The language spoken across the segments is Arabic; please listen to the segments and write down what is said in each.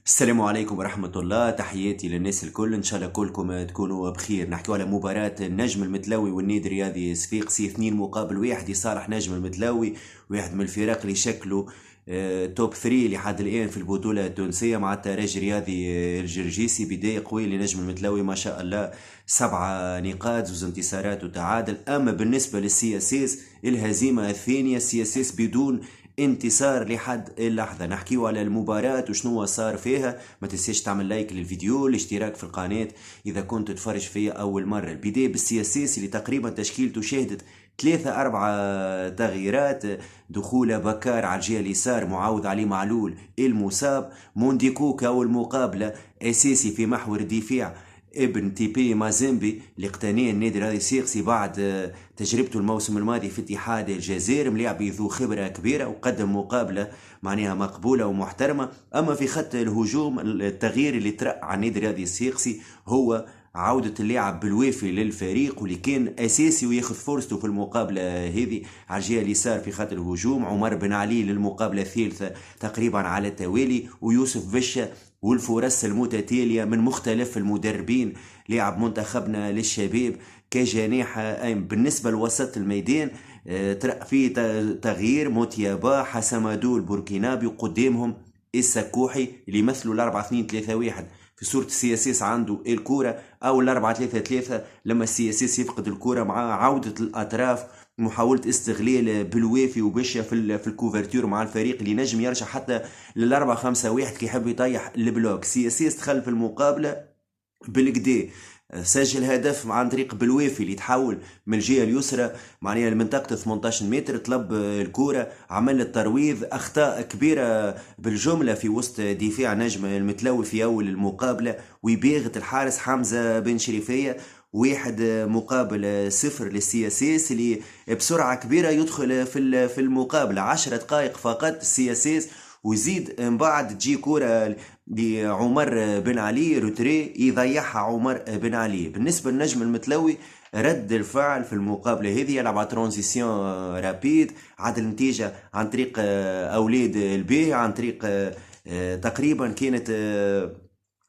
السلام عليكم ورحمة الله، تحياتي للناس الكل. إن شاء الله كلكم تكونوا بخير. نحكيو على مباراة النجم المتلوي والنادي الرياضي صفاقسي 2-1 لصالح نجم المتلوي، واحد من الفرق اللي شكلوا توب 3 لحد الآن في البطولة التونسية، مع الترجي الرياضي الجرجيسي. بداية قوية لنجم المتلوي ما شاء الله، 7 نقاط، 2 انتصارات وتعادل. أما بالنسبة للسي اس اس، الهزيمة الثانية، السي اس اس بدون انتصار لحد اللحظة. نحكيو على المباراة وشنو صار فيها. ما تنسيش تعمل لايك للفيديو، الاشتراك في القناة إذا كنت تتفرج فيا أول مرة. البداية بالسياسيس اللي تقريبا تشكيلته شهدت 3 4 تغييرات. دخول بكار على الجهة اليسار، معاوض علي معلول المصاب. مونديكوكا والمقابلة أساسي في محور الدفاع ابن تيبي مازيمبي اللي اقتنيه النادي الرياضي الصفاقسي بعد تجربته الموسم الماضي في اتحاد الجزائر. ملاعب ذو خبرة كبيرة وقدم مقابلة معناها مقبولة ومحترمة. أما في خط الهجوم، التغيير اللي طرأ على النادي الرياضي الصفاقسي هو عودة اللاعب بالوافي للفريق، واللي كان أساسي وياخذ فرصته في المقابلة هذه على الجهة اليسار في خط الهجوم. عمر بن علي للمقابلة الثالثة تقريبا على التوالي، ويوسف بشة، والفرص المتتالية من مختلف المدربين. لاعب منتخبنا للشباب كجناح أيمن. بالنسبة لوسط الميدان، في تغيير موتيابا، حسمادو البوركينابي، وقدامهم السكوحي اللي يمثلوا 4-2-3-1. في صورة السياسيس عنده الكورة، أو 4-3-3 لما السياسيس يفقد الكورة، مع عودة الأطراف، محاولة استغلال بالوافي وبشة في الكوفرتير مع الفريق اللي نجم يرجع حتى لل4-5-1 كي يحب يطيح البلوك. سياسيس دخل في المقابلة بالكدا، سجل هدف عن طريق بالوافي اللي تحول من الجهه اليسرى معناها لمنطقه 18 متر، طلب الكوره، عمل الترويض. اخطاء كبيره بالجمله في وسط دفاع نجم المتلوي في اول المقابله، ويباغت الحارس حمزه بن شريفيه. 1-0 للسياسيس اللي بسرعه كبيره يدخل في المقابله. 10 دقائق فقط السياسيس، ويزيد من بعد تجي كرة لعمر بن علي روتري يضيعها عمر بن علي. بالنسبة للنجم المتلوي، رد الفعل في المقابلة هذه يلعب على ترانزيسيون رابيد، عاد النتيجة عن طريق أولاد البيه، عن طريق تقريبا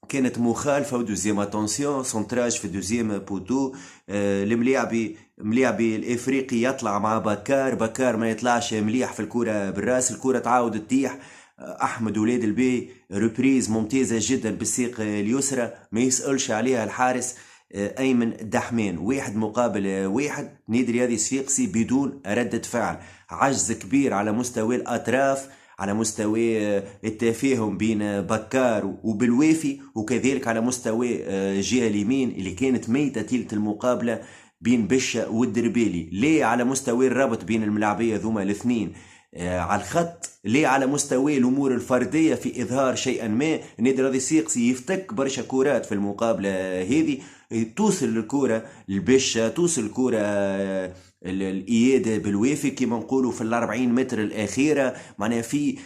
كانت مخالفة ودوزيام اتونسيون سونتراج في دوزيام بوتو. الملاعبي الافريقي يطلع مع بكار ما يطلعش مليح في الكرة بالراس، الكرة تعاود تطيح. احمد ولاد البي ريبريز ممتازه جدا بالساق اليسرى، ما يسألش عليها الحارس ايمن الدحمان. 1-1 نادي رياضي صفاقسي بدون ردة فعل. عجز كبير على مستوى الاطراف، على مستوى التفاهم بين بكار وبالوافي، وكذلك على مستوى الجهه اليمين اللي كانت ميته تلت المقابله بين بشة والدربيلي. ليه على مستوى الربط بين الملاعبيه ذوما الاثنين على الخط، ليه على مستوى الامور الفرديه في اظهار شيئا ما. النادي الرياضي الصفاقسي يفتك برشا كورات في المقابله هذه، توصل الكوره للبشه، توصل الكوره الاياده بالوافي كما نقولوا في ال40 متر الاخيره. معناها في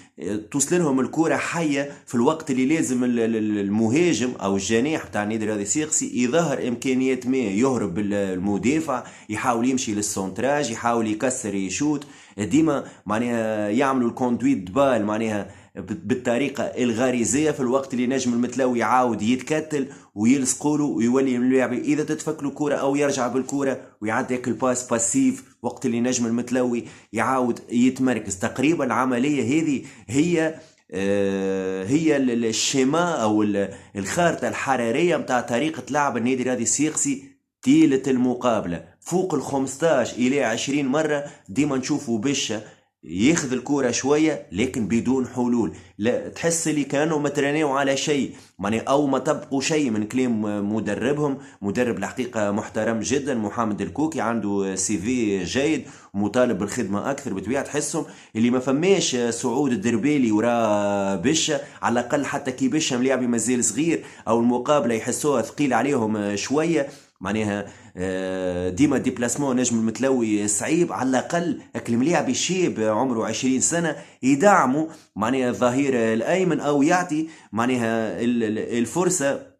توصل لهم الكوره حيه في الوقت اللي لازم المهاجم او الجناح بتاع النادي الرياضي الصفاقسي يظهر امكانيات ما، يهرب بالمدافع، يحاول يمشي للسونتراج، يحاول يكسر، يشوت. ديما معناها يعملوا الكوندويت بال معناها بالطريقه الغريزيه، في الوقت اللي نجم المتلوي يعاود يتكتل ويلصقوا له ويولي اللاعب اذا تتفك له كوره او يرجع بالكوره ويعدي الباس باسيف، وقت اللي نجم المتلوي يعاود يتمركز. تقريبا العمليه هذه هي الشيما او الخارطه الحراريه متاع طريقه لعب النادي الرياضي الصفاقسي طيلة المقابلة. فوق ال 15 إلى 20 مرة ديما نشوفوا بشة ياخذ الكرة شوية لكن بدون حلول. لا تحس اللي كانوا مترنيوا على شيء يعني، أو ما طبقوا شيء من كلام مدربهم. مدرب الحقيقة محترم جدا، محمد الكوكي، عنده سي في جيد، مطالب بالخدمة أكثر بطبيعة. تحسهم اللي ما فماش صعود الدربيلي وراء بشة، على الأقل حتى كي بشة ملاعبي مازال صغير أو المقابلة يحسوها ثقيل عليهم شوية معناها. ديما ديبلاسمون نجم المتلوي صعيب، على الاقل الملاعب الشاب عمره 20 سنه يدعموا معناها الظهير الايمن، او يعطي معناها الفرصه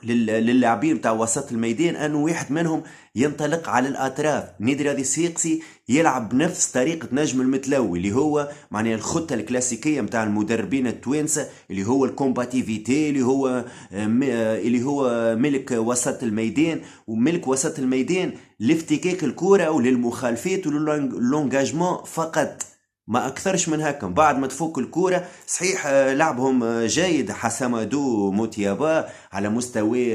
للاعبين بتاع وسط الميدان انه واحد منهم ينطلق على الاطراف. النادي الرياضي الصفاقسي يلعب بنفس طريقة نجم المتلوي اللي هو معناها الخطة الكلاسيكية متاع المدربين التوانسة، اللي هو الكومباتيفيتي، اللي هو ملك وسط الميدان، وملك وسط الميدان لافتكاك الكرة وللمخالفات وللونجاجمون فقط، ما اكثرش من هكا. بعد ما تفك الكوره صحيح لعبهم جيد حسامادو موتيابا على مستوى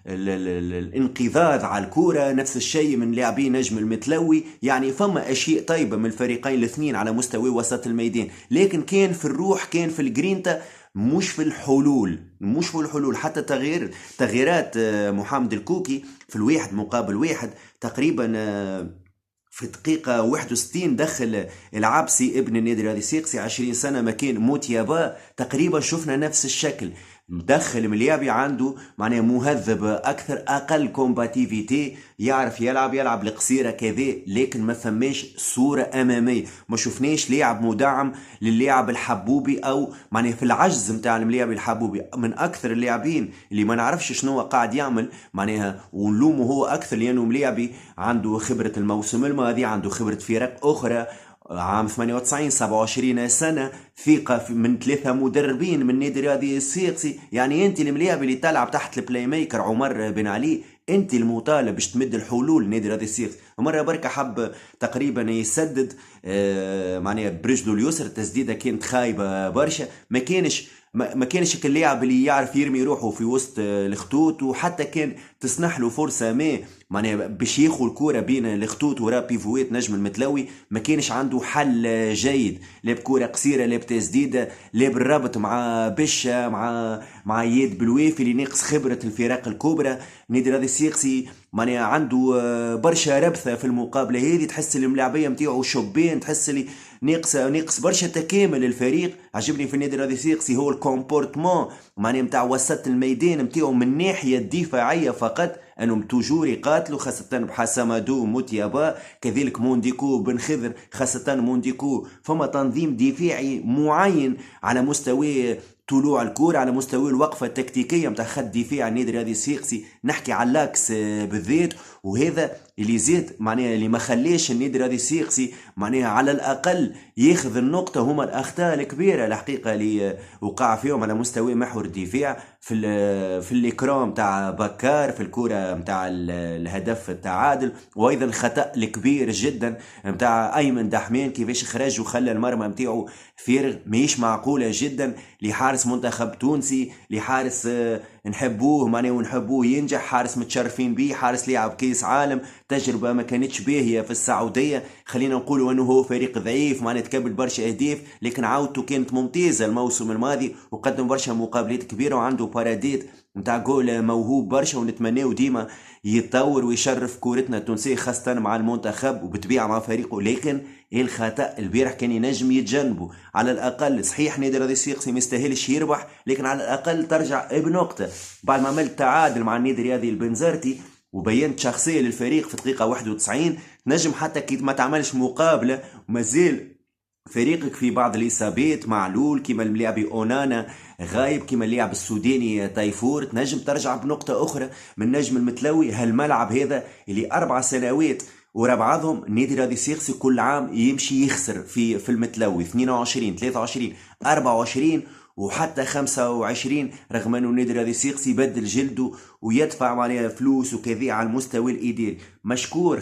الانقضاض على الكوره، نفس الشيء من لاعبين نجم المتلوي، يعني فما اشياء طيبه من الفريقين الاثنين على مستوى وسط الميدان، لكن كان في الروح، كان في الجرينتا، مش في الحلول، مش في الحلول. حتى تغييرات محمد الكوكي في الواحد مقابل واحد تقريبا في دقيقة 61 دخل العبسي ابن النادي الرياضي الصفاقسي 20 سنة مكان موتيابا، تقريبا شفنا نفس الشكل. مدخل مليابي عنده معناه مهذب اكثر، اقل كومباتيفيتي، يعرف يلعب القصيره كذا، لكن ما فماش صوره اماميه، ما شفناش لاعب مدعم للاعب الحبوبي، او معناه في العجز نتاع المليابي الحبوبي من اكثر اللاعبين اللي ما نعرفش شنو قاعد يعمل معناها، ونلومه هو اكثر لانه مليابي عنده خبره الموسم الماضي، عنده خبره فرق اخرى، عام 98 27 سنة، ثقة من 3 مدربين من نادي الرياضي الصفاقسي. يعني انت المليابي اللي تلعب تحت البلاي ميكر عمر بن علي، انت المطالب باش تمد الحلول نادي الرياضي الصفاقسي. مرة بركة حب تقريبا يسدد معناها برجله اليسر، التسديدة كانت خايبة برشا، ما كانش اللاعب اللي يعرف يرمي روحه في وسط الخطوط، وحتى كان تسنح له فرصه ما معناها باش ياخذ الكره بين الخطوط وراء بيفوات نجم المتلوي، ما كانش عنده حل جيد، لا بكره قصيره لا بتسديده لا بالربط مع بشه مع ياد بالوافي اللي ناقص خبره الفرق الكبرى. نادي الرياضي الصفاقسي معناها عنده برشا ربثه في المقابله هذه، تحس الملاعبيه نتاعو شبان، تحس اللي ناقص برشا تكامل الفريق. عجبني في النادي الرياضي الصفاقسي هو الكومبورتمون معناها نتاع وسط الميدان نتاعو من الناحيه الدفاعيه فقط، انهم توجور يقاتلوا، خاصه بحسامادو موتيابا، كذلك مونديكو بن خضر، خاصه مونديكو فما تنظيم دفاعي معين على مستوى طلوع الكرة، على مستوى الوقفة التكتيكية متاع خط دفاع النادي الرياضي الصفاقسي، نحكي على اللاكس بالذات. وهذا اللي زاد معناها اللي ما خليش النادي الرياضي الصفاقسي معناها على الاقل ياخذ النقطة، هما الاخطاء الكبيرة الحقيقة اللي وقع فيهم على مستوى محور الدفاع في الاكرام متاع بكار في الكرة متاع الهدف التعادل، وايضا الخطأ الكبير جدا متاع ايمن دحمان كيفاش خرج وخلى المرمى متاعو فارغ، ماهيش معقولة جدا لحارس منتخب تونسي، لحارس نحبوه معناه ونحبوه ينجح، حارس متشرفين به، حارس لاعب كيس عالم، تجربة ما كانتش باهية في السعودية، خلينا نقولوا انه هو فريق ضعيف معناه تقبل برشا اهداف، لكن عودته كانت ممتازة الموسم الماضي وقدم برشا مقابلات كبيرة وعنده باراديت نتاع جول موهوب برشا، ونتمناه ديما يتطور ويشرف كورتنا التونسية خاصة مع المنتخب وبتبيع مع فريقه. لكن الخطأ البارح كان ينجم يتجنبه على الأقل. صحيح نادي الرياضي الصفاقسي ما يستاهلش يربح، لكن على الأقل ترجع بنقطة بعد ما عملت تعادل مع النادي الرياضي البنزرتي وبينت شخصية للفريق في دقيقة 91. نجم حتى كي ما تعملش مقابلة ومازال فريقك في بعض الإصابات معلول كما اللاعب أونانا غايب، كما اللاعب السوداني تايفور، تنجم ترجع بنقطة أخرى من نجم المتلوي. هالملعب هذا اللي 4 سنوات ورا بعضهم النادي الرياضي الصفاقسي كل عام يمشي يخسر في المتلوي 22 23 24 وحتى 25، رغم انه النادي الرياضي الصفاقسي يبدل جلده ويدفع معناها فلوس وكذا على المستوى الاداري. مشكور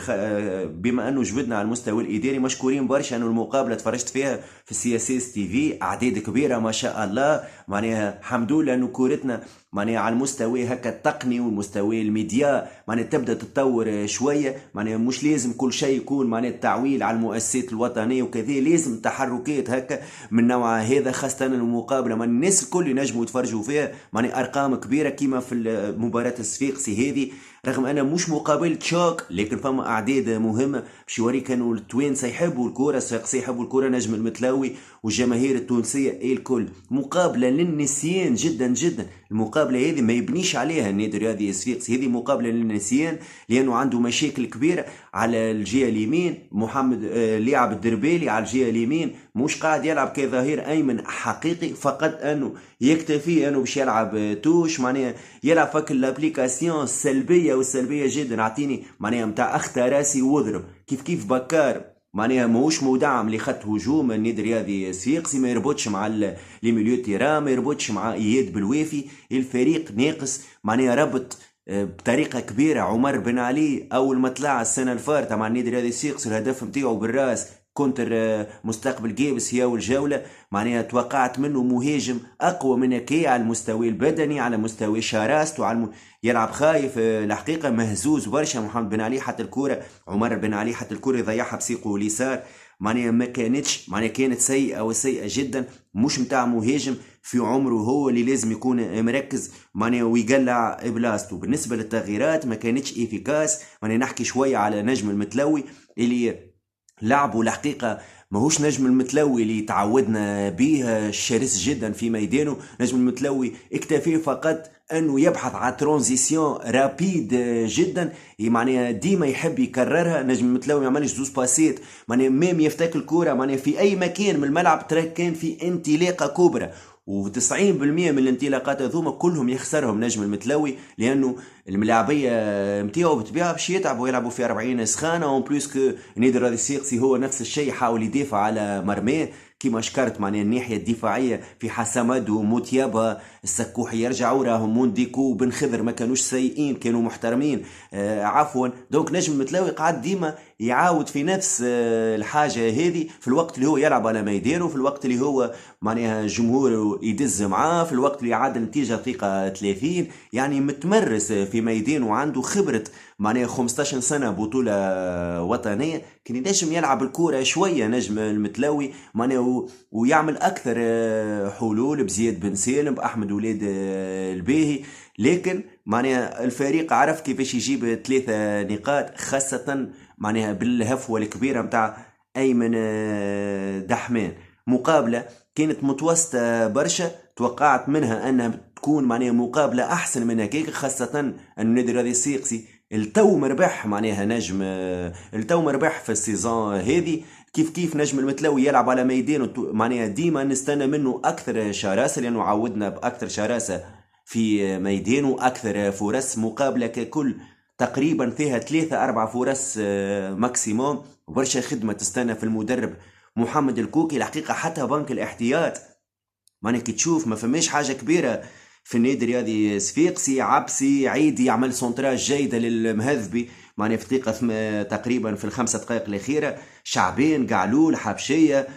بما انه جبدنا على المستوى الاداري، مشكورين برشا انه المقابله تفرجت فيها في سي اس اس تي في، اعداد كبيره ما شاء الله، معناها الحمد لله انه كورتنا معناها على المستوى هكا التقني والمستوى الميديا معناها تبدا تتطور شويه، معناها مش لازم كل شيء يكون معناها التعويل على المؤسسات الوطنيه وكذا، لازم تحركات هكا من نوع هذا، خاصه المقابله من الناس الكل ينجموا يتفرجوا فيها معناها ارقام كبيره كيما في المباراه الصفاقسي هذه، رغم أنا مش مقابلة شوك لكن فما أعداد مهمة باش يوريك أنه التوانسة يحبوا الكرة، الصفاقسي يحبوا الكرة، نجم المتلوي والجماهير التونسية الكل. مقابلة للنسيان جدا جدا، المقابلة هذه ما يبنيش عليها النادي الرياضي الصفاقسي، هذه مقابلة للنسيان لأنه عنده مشاكل كبيرة على الجهة اليمين. محمد لاعب الدربالي على الجهة اليمين مش قاعد يلعب كظهير أيمن حقيقي، فقط أنه يكتفي أنه باش يلعب توش معناها يلعب فك الابليكاسيون السلبية الايجابيه والسلبيه جدا. اعطيني معناها متاع اخطى راسي واضرب كيف بكار معناها ماهوش مدعم لخط هجوم النادي الرياضي الصفاقسي، ما يربطش مع لي ميليو تيران، ما يربطش مع اياد بالوافي. الفريق ناقص معناها ربط بطريقه كبيره. عمر بن علي اول ما طلع السنه الفارطه مع النادي الرياضي الصفاقسي الهدف نتاعو بالراس كونتر مستقبل جيبس هي والجوله، معناها توقعت منه مهاجم اقوى من هكا على المستوى البدني، على مستوى شراسته، يلعب خايف. الحقيقه مهزوز برشا محمد بن علي، حتى الكوره عمر بن علي حتى الكوره يضيعها بسيقه اليسار، معناها ما كانتش معناها كانت سيئه وسيئه جدا. مش متاع مهاجم في عمره، هو اللي لازم يكون مركز معناها ويقلع بلاصتو. بالنسبه للتغييرات ما كانتش افيكاس. معناها نحكي شويه على نجم المتلوي اللي لعبوا الحقيقة ماهوش نجم المتلوي اللي تعودنا به، شرس جدا في ميدانه. نجم المتلوي اكتفي فقط انه يبحث عن ترانزيسيون رابيد جدا، معناها ديما يحب يكررها. نجم المتلوي ما يعملش زوز باسيت، معناها ميم يفتك الكرة معناها في اي مكان من الملعب ترى كان في انطلاقة كبرى، و90% من الانطلاقات هذوما كلهم يخسرهم نجم المتلوي، لانه الملاعبيه نتاعو بطبيعه باش يلعبوا في 40 سخانه. اون بليس كو النادي الرياضي الصفاقسي هو نفس الشيء حاول يدافع على مرماه كيما شكرت معناها الناحيه الدفاعيه في حسامد وموتيابا السكوحي يرجعوا، راهم مونديكو بن خضر ما كانوش سيئين، كانوا محترمين. عفوا دونك نجم المتلاوي قاعد ديما يعاود في نفس الحاجه هذه في الوقت اللي هو يلعب على ميدانه، في الوقت اللي هو معناها الجمهور يدز معاه، في الوقت اللي يعادل نتيجه دقيقه 30. يعني متمرس في ميدانه وعنده خبره معناها 15 سنه بطوله وطنيه، كان ينجم يلعب الكوره شويه نجم المتلاوي معناها ويعمل اكثر حلول بزياد بن سالم باحمد ولاد الباهي. لكن معناها الفريق عرف كيفاش يجيب 3 نقاط، خاصه معناها بالهفوه الكبيره متاع ايمن دحمان. مقابله كانت متوسطه برشا، توقعت منها انها تكون معناها مقابله احسن من هكاك، خاصه ان النادي الرياضي الصفاقسي التو مربح معناها نجم التو مربح في السيزون هذه. كيف نجم المتلوي يلعب على ميدانه معناها ديما نستنى منه اكثر شراسه، لانه عودنا باكثر شراسه في ميدانه، اكثر فرص. مقابله ككل تقريبا فيها 3-4 فرص ماكسيموم، وبرشا خدمه تستنى في المدرب محمد الكوكي. الحقيقه حتى بنك الاحتياط معناها كي تشوف ما فماش حاجه كبيره في النادي الرياضي صفاقسي. عبسي عيدي يعمل سونتراج جيده للمهذبي معناها في دقيقه تقريبا في ال5 دقائق الاخيره. شعبان قعلول حبشيه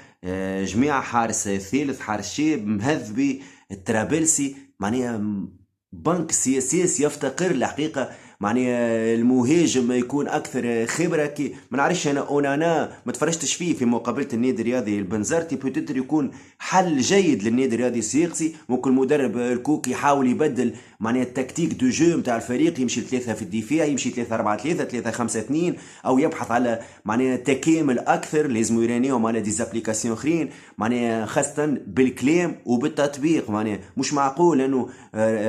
جميع حارس ثالث حارس شاب مهذبي الترابلسي، معناها بنك سياسي يفتقر الحقيقه معناها المهاجم يكون اكثر خبره. كي ما نعرفش انا اونانا ما تفرجتش فيه في مقابله النادي الرياضي البنزرتي، بوتيتر يكون حل جيد للنادي الرياضي الصفاقسي. ممكن المدرب الكوكي يحاول يبدل معناها التكتيك دو جو نتاع الفريق، يمشي 3 في الدفاع، يمشي 3-4-3 3-5-2، او يبحث على معناها تكامل اكثر. لازم يرانيهم على ديزابليكاسيون اخرين معناها خاصه بالكلام وبالتطبيق. معناها مش معقول انه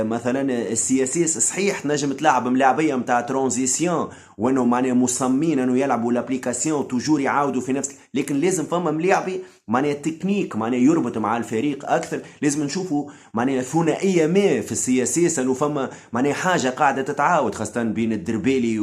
مثلا السياسي صحيح نجم تلعب ملاعبيه نتاع ترانزيسيون وانه معناها مصممين انه يلعبوا لابليكاسيون توجور يعاودوا في نفس، لكن لازم فما ملاعبي معناها تكنيك معناها يربط مع الفريق اكثر. لازم نشوفوا معناها ثنائيه ما في السياسي، انه فما معناها حاجه قاعده تتعاود خاصه بين الدربيلي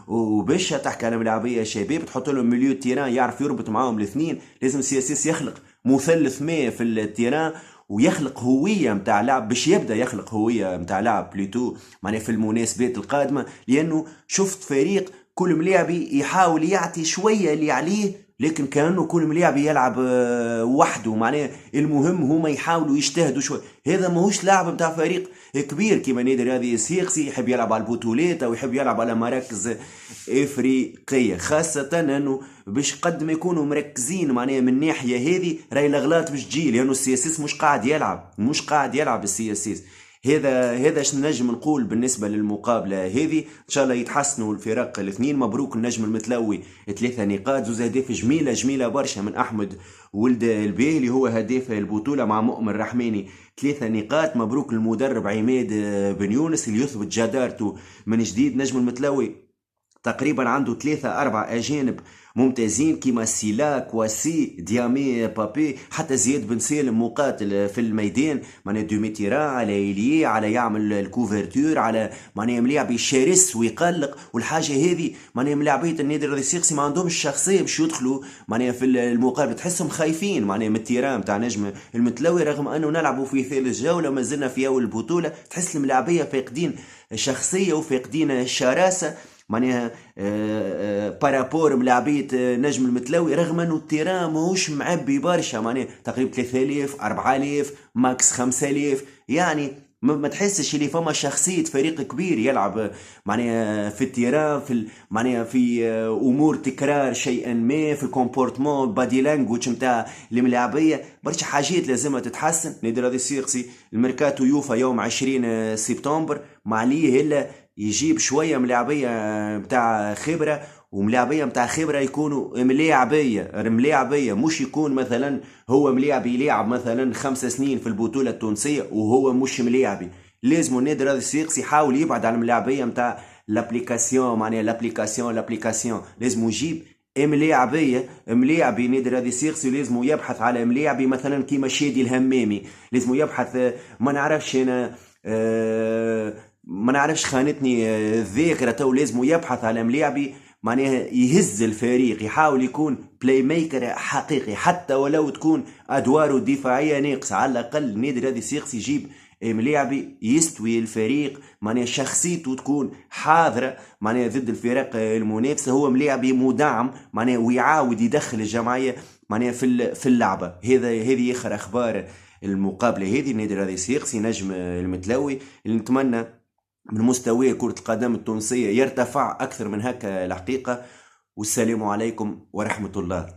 وبشا تحكي على ملاعبيه شباب تحط لهم مليو تيران يعرف يربط معاهم الاثنين. لازم السياسي يخلق مثلث ما في التيران ويخلق هويه متاع لعب باش يبدا يخلق هويه متاع لعب بليتو معناها في المناسبات القادمه. لانه شفت فريق كل ملاعبي يحاول يعطي شويه اللي عليه، لكن كانه كل ملاعب يلعب وحده. معناه المهم هما يحاولوا يجتهدوا شوي. هذا ماهوش لاعب نتاع فريق كبير كيما نادي الرياضي الصفاقسي يحب يلعب على البطولات او يحب يلعب على مراكز افريقيه، خاصه انه باش قد ما يكونوا مركزين معناها من الناحيه هذه راي الاغلاط باش تجي، لانه السياسيس مش قاعد يلعب السياسيس. هذا اش نجم نقول بالنسبه للمقابله هذه. ان شاء الله يتحسنوا الفرق الاثنين. مبروك النجم المتلوي 3 نقاط، زوز اهداف جميله برشا من احمد ولد البيه اللي هو هداف البطوله مع مؤمن رحماني 3 نقاط. مبروك المدرب عماد بن يونس اللي يثبت جدارته من جديد. نجم المتلوي تقريبا عنده 3 4 أجانب ممتازين كيما سيلا كواسي ديامي بابي، حتى زياد بن سالم مقاتل في الميدان، معناها دوميتيرا على إليه على يعمل الكوفرتور على معناها ملاعبي شرس ويقلق. والحاجة هذه معناها ملاعبية النادي الرياضي الصفاقسي ما عندهمش الشخصية باش يدخلوا معناها في المقابلة، تحسهم خايفين معناها من التيران تاع نجم المتلوي، رغم أنه نلعبوا في ثالث جولة ما زلنا في أول البطولة. تحس الملاعبية فاقدين شخصية وفاقدين شراسة معناها بارابور ملاعبية نجم المتلوي، رغم انه التيران ماهوش معبي برشا، معناها تقريبا 3000 4000 ماكس 5000، يعني ما تحسش اللي فما شخصية فريق كبير يلعب معناها في التيران معناها في امور تكرار شيئا ما في الكومبورتمون بادي لانجوج نتاع الملاعبية. برشا حاجات لازمها تتحسن. نادي الرياضي الصفاقسي الميركاتو يوفا يوم 20 سبتمبر، ما عليه الا يجيب شويه ملاعبيه متاع خبره، وملاعبيه متاع خبره يكونوا ملاعبيه مش يكون مثلا هو ملاعبي يلعب مثلا 5 سنين في البطوله التونسيه وهو مش ملاعبي. لازم النادي الرياضي الصفاقسي يحاول يبعد عن الملاعبيه متاع لابليكاسيون، معناها لابليكاسيون لازم يجيب ملاعبي نادي الرياضي الصفاقسي، لازم يبحث على ملاعبي مثلا كيما شادي الهمامي، لازم يبحث ما نعرفش انا ما نعرفش خانتني الذاكره تو، لازم يبحث على ملاعبي معناها يهز الفريق، يحاول يكون بلاي ميكر حقيقي حتى ولو تكون ادواره الدفاعيه ناقصه. على الاقل النادي الرياضي الصفاقسي يجيب ملاعبي يستوي الفريق، معناها شخصيته تكون حاضره معناها ضد الفرق المنافسه، هو ملاعبي مدعم معناها ويعاود يدخل الجمعيه معناها في اللعبه. هذه اخر اخبار المقابله هذه. النادي الرياضي الصفاقسي نجم المتلوي اللي نتمنى من مستوى كرة القدم التونسية يرتفع أكثر من هكا الحقيقة. والسلام عليكم ورحمة الله.